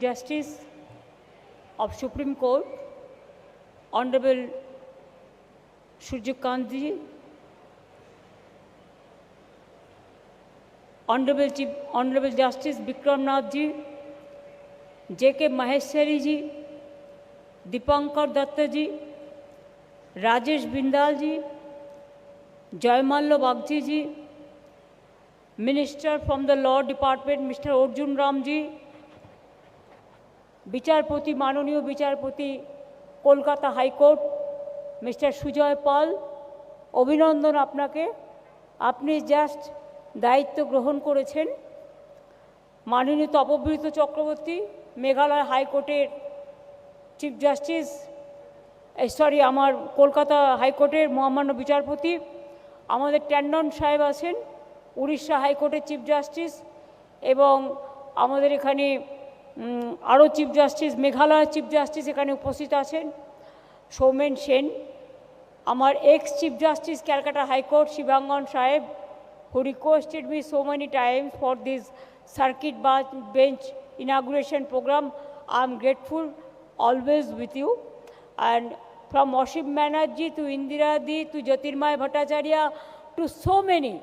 Justice of Supreme Court, Honorable Suryakant ji, Honorable Justice Bikram Nath ji, J.K. Maheshwari ji, Dipankar Datta ji, Rajesh Bindal ji, Jaimallo Bagchi ji, Minister from the Law Department, Mr. Arjun Ram ji, বিচারপতি মাননীয় বিচারপতি Kolkata high court mister Sujoy পাল, অভিনন্দন আপনাকে। আপনি just দায়িত্ব গ্রহণ করেছেন। মাননীয় তপব্রত চক্রবর্তী, মেঘালয় হাইকোর্টের চিফ জাস্টিস, আমার কলকাতা হাইকোর্টের মহামান্য বিচারপতি, আমাদের ট্যান্ডন সাহেব আছেন, উড়িষ্যা হাইকোর্টের চিফ জাস্টিস, এবং আমাদের এখানে আরও চিফ জাস্টিস, মেঘালয়ের চিফ জাস্টিস এখানে উপস্থিত আছেন, সৌমেন সেন, আমার ex chief justice Calcutta high court শিবাঙ্গন সাহেব, who requested me so many times for this circuit bench inauguration program. I am grateful always with you. And from Oshim Banerjee to Indira Di to Jyotirmay Bhattacharya to so many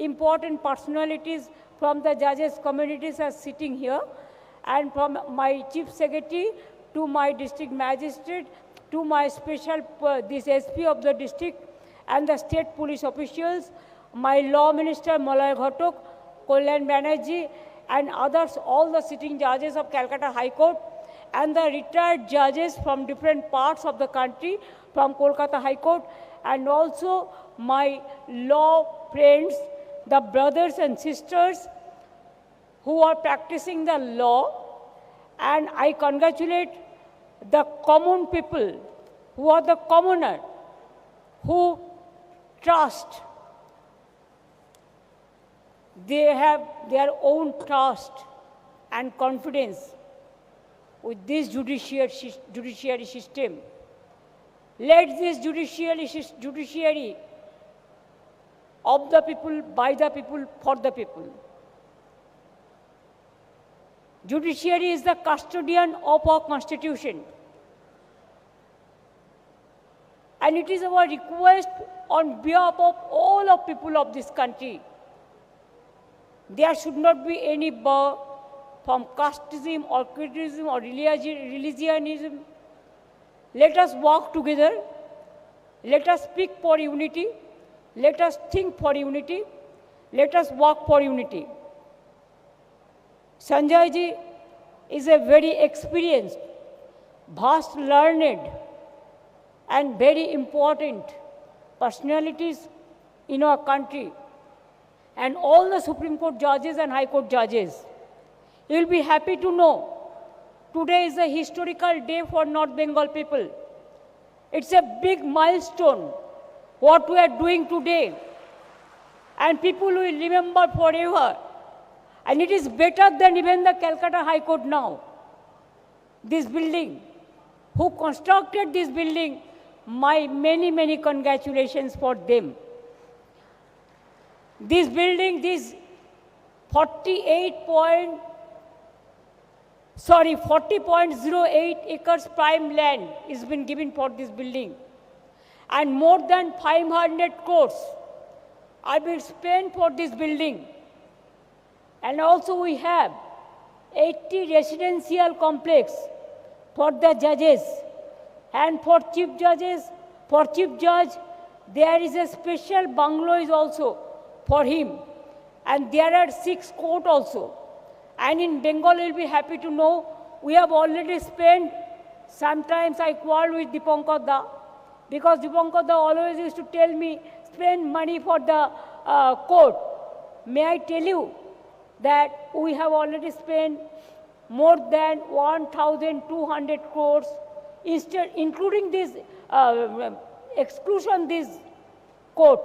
important personalities from the judges communities are sitting here. And from my chief secretary to my district magistrate to my special this SP of the district and the state police officials, my law minister Malay Ghatok, Kalyan Banerjee and others, all the sitting judges of Calcutta High Court and the retired judges from different parts of the country from Kolkata High Court, and also my law friends, the brothers and sisters who are practicing the law, and I congratulate the common people who are the commoner, who trust. They have their own trust and confidence with this judiciary system. Let this judiciary of the people, by the people, for the people. Judiciary is the custodian of our constitution. And it is our request on behalf of all of people of this country. There should not be any bar from casteism or creedism or religionism. Let us work together. Let us speak for unity. Let us think for unity. Let us work for unity. Sanjay ji is a very experienced, vast, learned, and very important personalities in our country, and all the Supreme Court judges and High Court judges. You will be happy to know today is a historical day for North Bengal people. It's a big milestone what we are doing today, and people will remember forever. And it is better than even the Calcutta High Court now. This building, who constructed this building, my many congratulations for them. This building, this 40.08 acres prime land has been given for this building. And more than 500 crores are being spent for this building. And also we have 80 residential complex for the judges. And for chief judges, for chief judge, there is a special bungalow also for him. And there are 6 courts also. And in Bengal, you'll be happy to know, we have already spent, sometimes I quarrel with Dipankar Da, because Dipankar Da always used to tell me, spend money for the court. May I tell you that we have already spent more than 1,200 crores, instead, including this exclusion, this court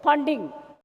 funding.